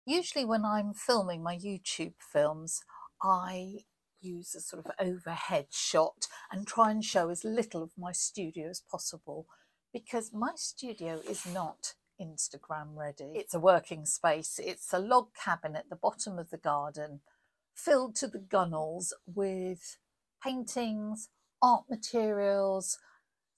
Usually when I'm filming my YouTube films, I use a sort of overhead shot and try and show as little of my studio as possible, because my studio is not Instagram ready. It's a working space. It's a log cabin at the bottom of the garden, filled to the gunnels with paintings, art materials,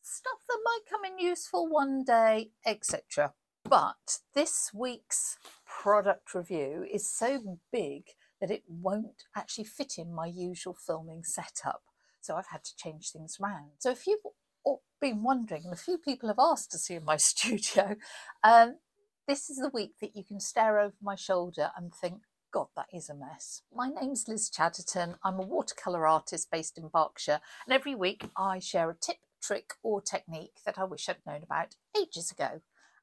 stuff that might come in useful one day, etc. But this week's product review is so big that it won't actually fit in my usual filming setup. So I've had to change things around. So if you've been wondering, and a few people have asked to see in my studio, this is the week that you can stare over my shoulder and think, God, that is a mess. My name's Liz Chatterton. I'm a watercolour artist based in Berkshire, and every week I share a tip, trick or technique that I wish I'd known about ages ago.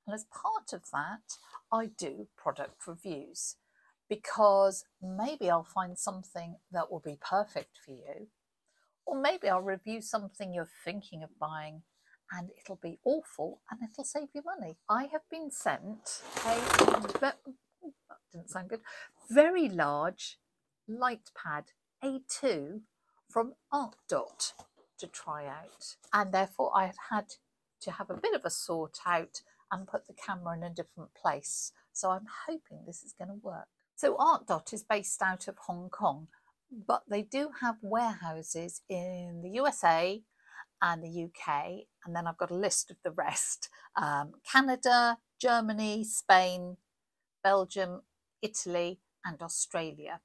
And as part of that, I do product reviews, because maybe I'll find something that will be perfect for you, or maybe I'll review something you're thinking of buying and it'll be awful and it'll save you money. I have been sent that didn't sound good, very large lightpad A2 from Artdot to try out, and therefore I have had to have a bit of a sort out and put the camera in a different place. So I'm hoping this is going to work. So Artdot is based out of Hong Kong, but they do have warehouses in the USA and the UK, and then I've got a list of the rest: Canada, Germany, Spain, Belgium, Italy and Australia.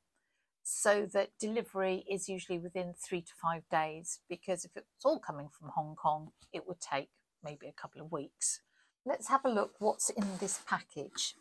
So that delivery is usually within 3 to 5 days, because if it's all coming from Hong Kong, it would take maybe a couple of weeks. Let's have a look what's in this package.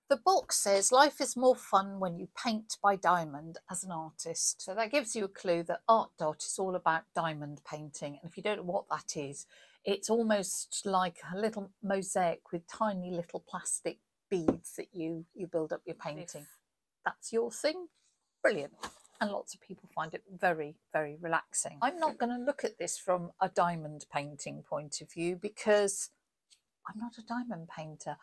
The box says, life is more fun when you paint by diamond as an artist. So that gives you a clue that Artdot is all about diamond painting. And if you don't know what that is, it's almost like a little mosaic with tiny little plastic beads that you build up your painting. If that's your thing, brilliant. And lots of people find it very, very relaxing. I'm not going to look at this from a diamond painting point of view, because I'm not a diamond painter.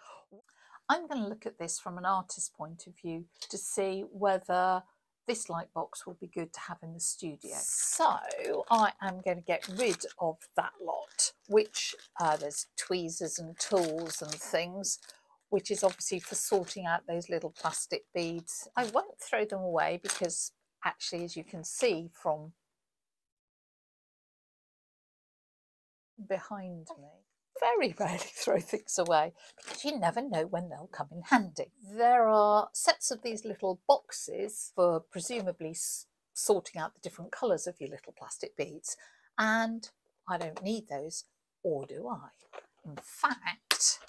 I'm going to look at this from an artist's point of view to see whether this light box will be good to have in the studio. So I am going to get rid of that lot, which there's tweezers and tools and things, which is obviously for sorting out those little plastic beads. I won't throw them away, because actually, as you can see from behind me, very rarely throw things away, because you never know when they'll come in handy. There are sets of these little boxes for presumably sorting out the different colours of your little plastic beads, and I don't need those, or do I? In fact,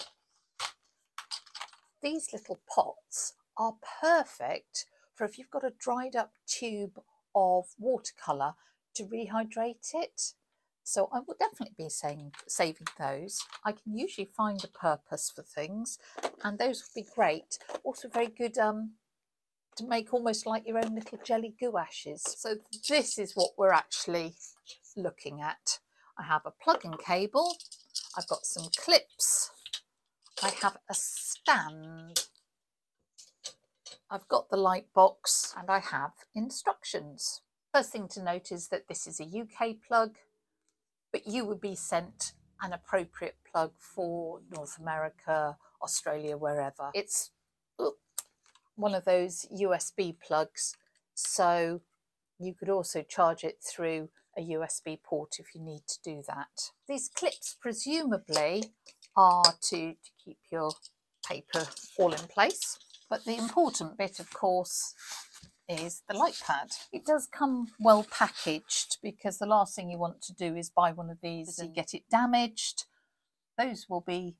these little pots are perfect for if you've got a dried up tube of watercolour to rehydrate it. So I will definitely be saving those. I can usually find a purpose for things, and those would be great. Also very good to make almost like your own little jelly gouaches. So this is what we're actually looking at. I have a plug-in cable, I've got some clips, I have a stand, I've got the light box, and I have instructions. First thing to note is that this is a UK plug, but you would be sent an appropriate plug for North America, Australia, wherever. It's one of those USB plugs, so you could also charge it through a USB port if you need to do that. These clips presumably are to keep your paper all in place, but the important bit, of course, is the light pad. It does come well packaged, because the last thing you want to do is buy one of these and get it damaged. Those will be,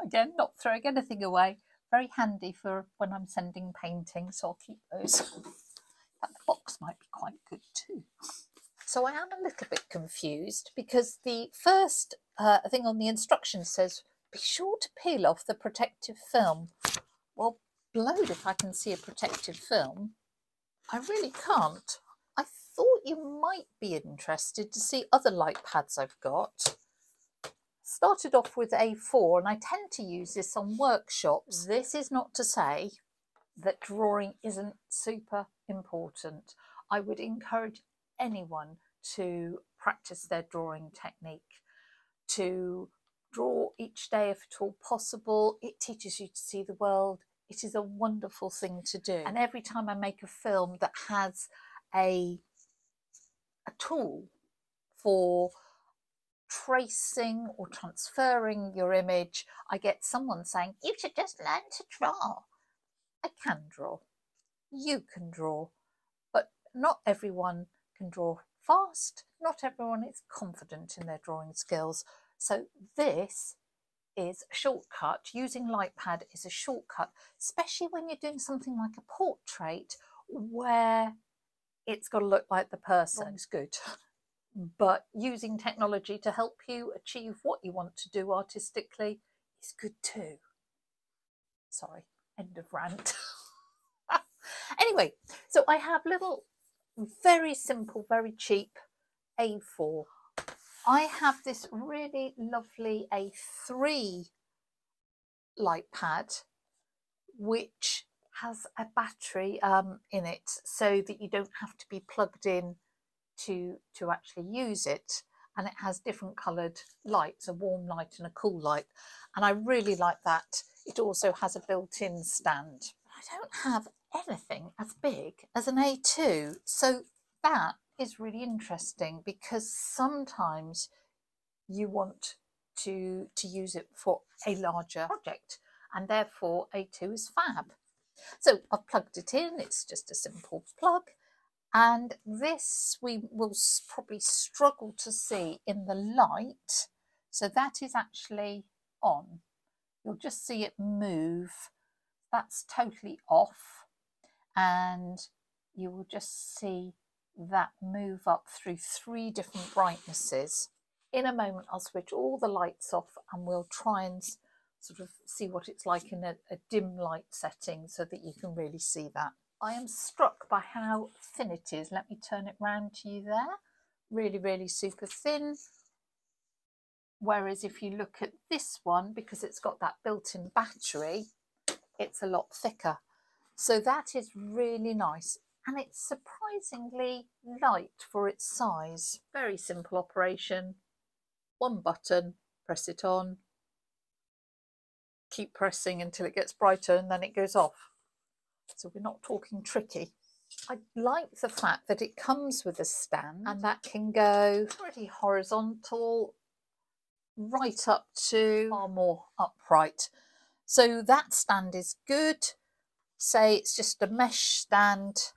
again, not throwing anything away, very handy for when I'm sending paintings, so I'll keep those. But the box might be quite good too. So I am a little bit confused, because the first thing on the instructions says, be sure to peel off the protective film. Well, blowed if I can see a protective film. I really can't. I thought you might be interested to see other light pads I've got. Started off with A4 and I tend to use this on workshops. This is not to say that drawing isn't super important. I would encourage anyone to practice their drawing technique, to draw each day if at all possible. It teaches you to see the world. It is a wonderful thing to do. And every time I make a film that has a tool for tracing or transferring your image, I get someone saying, you should just learn to draw. I can draw. You can draw. But not everyone can draw fast. Not everyone is confident in their drawing skills. So this is a shortcut. Using lightpad is a shortcut, especially when you're doing something like a portrait where it's got to look like the person. It's good. But using technology to help you achieve what you want to do artistically is good too. Sorry, end of rant. Anyway, so I have little, very simple, very cheap A4. I have this really lovely A3 light pad, which has a battery in it so that you don't have to be plugged in to actually use it. And it has different coloured lights, a warm light and a cool light. And I really like that. It also has a built-in stand. I don't have anything as big as an A2. So that is really interesting because sometimes you want to use it for a larger project and therefore A2 is fab. So I've plugged it in. It's just a simple plug. And this we will probably struggle to see in the light. So that is actually on. You'll just see it move. That's totally off. And you will just see that move up through 3 different brightnesses. In a moment, I'll switch all the lights off and we'll try and sort of see what it's like in a dim light setting so that you can really see that. I am struck by how thin it is. Let me turn it round to you there. Really, really super thin. Whereas if you look at this one, because it's got that built-in battery, it's a lot thicker. So that is really nice. And it's surprisingly light for its size. Very simple operation. 1 button, press it on. Keep pressing until it gets brighter and then it goes off. So we're not talking tricky. I like the fact that it comes with a stand and that can go pretty horizontal right up to far more upright. So that stand is good. Say it's just a mesh stand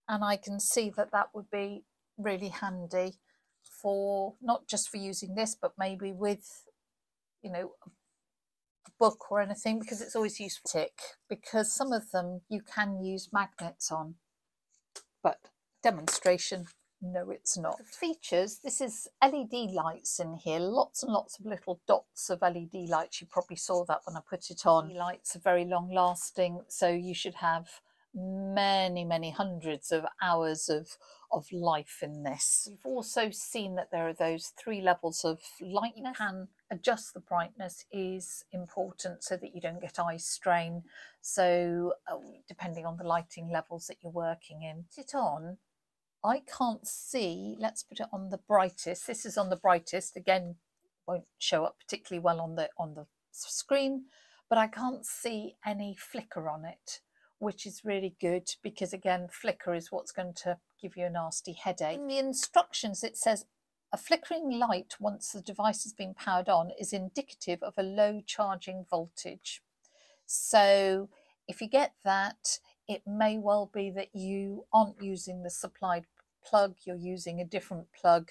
and I can see that that would be really handy for not just for using this but maybe with, you know, book or anything, because it's always useful because some of them you can use magnets on, but demonstration, no it's not. The features, this is LED lights in here, lots and lots of little dots of LED lights. You probably saw that when I put it on. Lights are very long lasting, so you should have many hundreds of hours of life in this. You've also seen that there are those 3 levels of light. You can adjust the brightness is important so that you don't get eye strain. So depending on the lighting levels that you're working in. Put it on. I can't see. Let's put it on the brightest. This is on the brightest. Again, won't show up particularly well on the screen, but I can't see any flicker on it, which is really good because again, flicker is what's going to give you a nasty headache. In the instructions it says a flickering light once the device has been powered on is indicative of a low charging voltage. So if you get that, it may well be that you aren't using the supplied plug, you're using a different plug,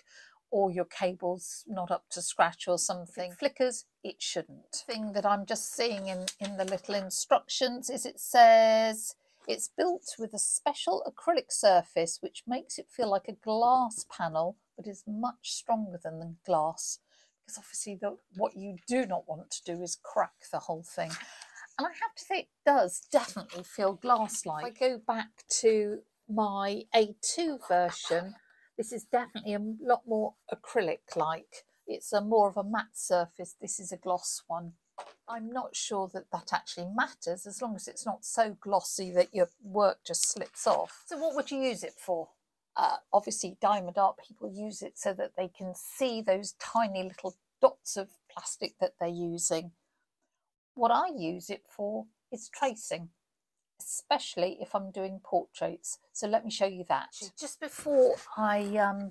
or your cable's not up to scratch or something. If it flickers, it shouldn't. The thing that I'm just seeing in the little instructions is it says it's built with a special acrylic surface which makes it feel like a glass panel but is much stronger than the glass, because obviously what you do not want to do is crack the whole thing. And I have to say it does definitely feel glass-like. If I go back to my A2 version, this is definitely a lot more acrylic-like. It's a more of a matte surface. This is a gloss one. I'm not sure that that actually matters, as long as it's not so glossy that your work just slips off. So what would you use it for? Obviously, diamond art people use it so that they can see those tiny little dots of plastic that they're using. What I use it for is tracing, especially if I'm doing portraits. So let me show you that. Just before I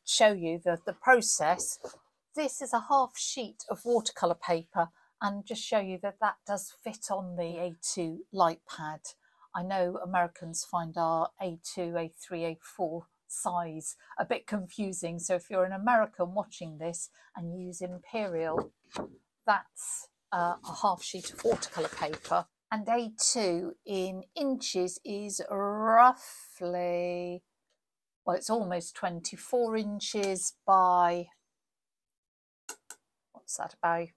show you the process, this is a half sheet of watercolour paper, and just show you that that does fit on the A2 light pad. I know Americans find our A2, A3, A4 size a bit confusing. So if you're an American watching this and you use Imperial, that's a half sheet of watercolour paper. And A2 in inches is roughly, well, it's almost 24 inches by, what's that, about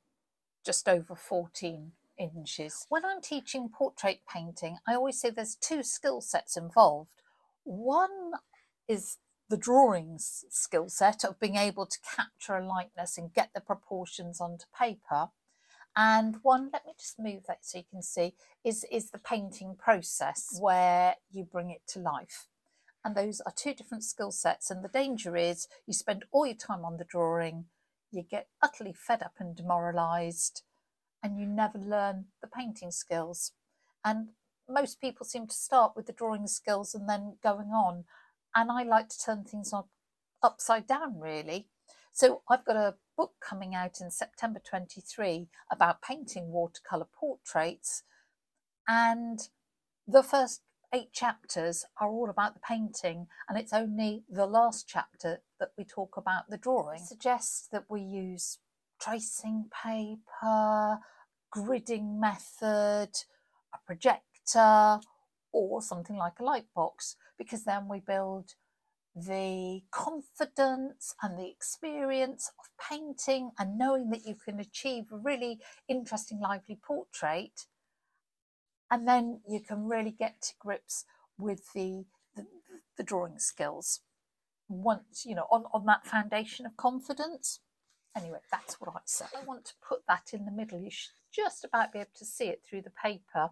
just over 14 inches. When I'm teaching portrait painting, I always say there's two skill sets involved. One is the drawings skill set of being able to capture a likeness and get the proportions onto paper. And one, let me just move that so you can see, is the painting process where you bring it to life. And those are two different skill sets. And the danger is you spend all your time on the drawing, you get utterly fed up and demoralised, and you never learn the painting skills. And most people seem to start with the drawing skills and then going on. And I like to turn things upside down, really. So I've got a book coming out in September 23 about painting watercolour portraits, and the first 8 chapters are all about the painting, and it's only the last chapter that we talk about the drawing. I suggest that we use tracing paper, gridding method, a projector, or something like a light box, because then we build the confidence and the experience of painting and knowing that you can achieve a really interesting, lively portrait, and then you can really get to grips with the drawing skills once, you know, on that foundation of confidence. Anyway, that's what I say. I want to put that in the middle. You should just about be able to see it through the paper.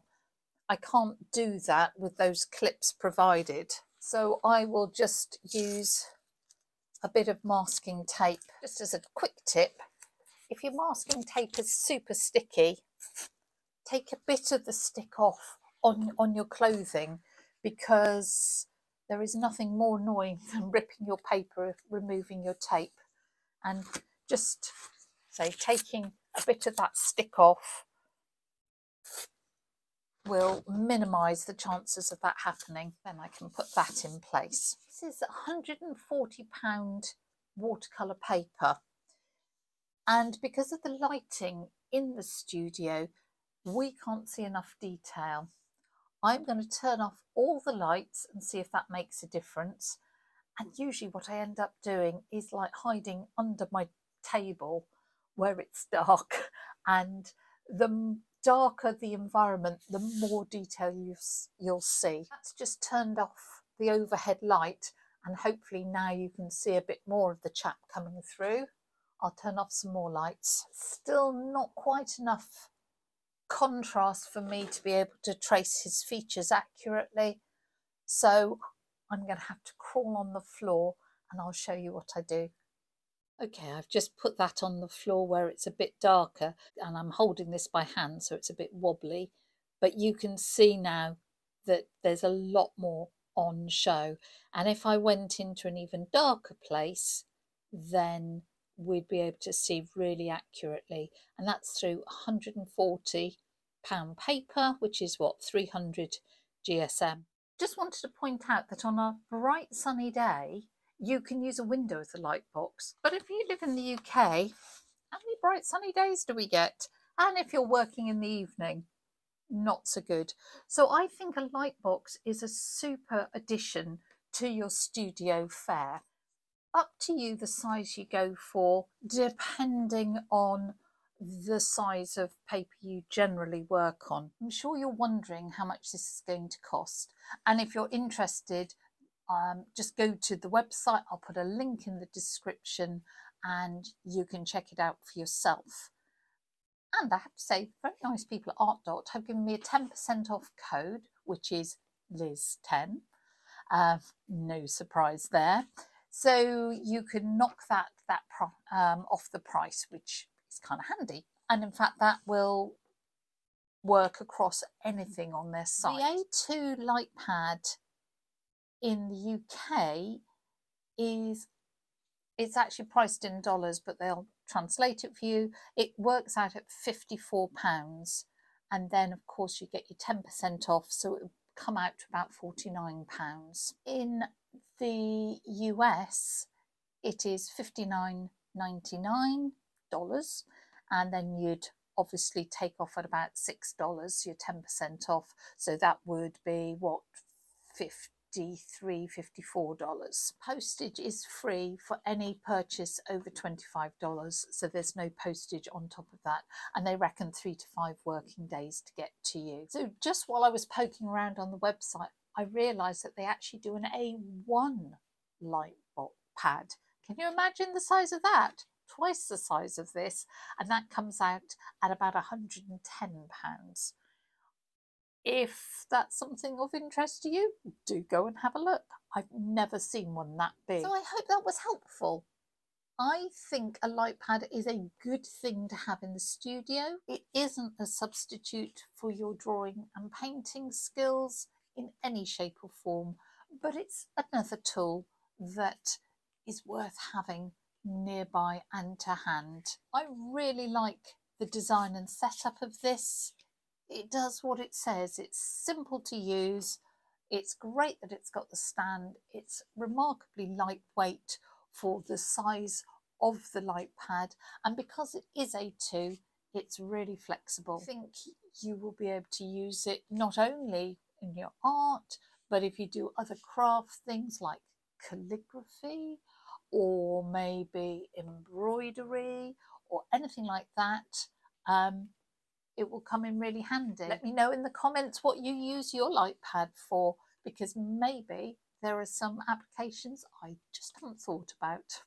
I can't do that with those clips provided. So I will just use a bit of masking tape. Just as a quick tip, if your masking tape is super sticky, take a bit of the stick off on your clothing, because there is nothing more annoying than ripping your paper, removing your tape. And just say taking a bit of that stick off will minimise the chances of that happening. Then I can put that in place. This is £140 watercolour paper, and because of the lighting in the studio, we can't see enough detail. I'm going to turn off all the lights and see if that makes a difference. And usually what I end up doing is like hiding under my table where it's dark, and the darker the environment, the more detail you'll see. That's just turned off the overhead light, and hopefully now you can see a bit more of the chap coming through. I'll turn off some more lights. Still not quite enough contrast for me to be able to trace his features accurately, so I'm going to have to crawl on the floor and I'll show you what I do. Okay, I've just put that on the floor where it's a bit darker, and I'm holding this by hand so it's a bit wobbly, but you can see now that there's a lot more on show. And if I went into an even darker place, then we'd be able to see really accurately. And that's through £140 paper, which is what, 300 GSM. Just wanted to point out that on a bright sunny day, you can use a window as a light box. But if you live in the UK, how many bright sunny days do we get? And if you're working in the evening, not so good. So I think a light box is a super addition to your studio fare. Up to you the size you go for, depending on the size of paper you generally work on. I'm sure you're wondering how much this is going to cost, and if you're interested, just go to the website. I'll put a link in the description and you can check it out for yourself. And I have to say, very nice people at Artdot have given me a 10% off code, which is Liz10. No surprise there. So you can knock that off the price, which is kind of handy. And in fact, that will work across anything on their site. The A2 lightpad in the UK it's actually priced in dollars, but they'll translate it for you. It works out at £54, and then of course you get your 10% off, so it will come out to about £49. In the US it is $59.99, and then you'd obviously take off at about $6, your 10% off, so that would be what, $53, $54. Postage is free for any purchase over $25, so there's no postage on top of that, and they reckon 3 to 5 working days to get to you. So just while I was poking around on the website, I realised that they actually do an A1 light pad. Can you imagine the size of that? Twice the size of this, and that comes out at about £110. If that's something of interest to you, do go and have a look. I've never seen one that big. So I hope that was helpful. I think a light pad is a good thing to have in the studio. It isn't a substitute for your drawing and painting skills in any shape or form, but it's another tool that is worth having nearby and to hand. I really like the design and setup of this. It does what it says. It's simple to use. It's great that it's got the stand. It's remarkably lightweight for the size of the light pad, and because it is A2, it's really flexible. I think you will be able to use it not only in your art, but if you do other craft things like calligraphy or maybe embroidery or anything like that. It will come in really handy. Let me know in the comments what you use your light pad for, because maybe there are some applications I just haven't thought about.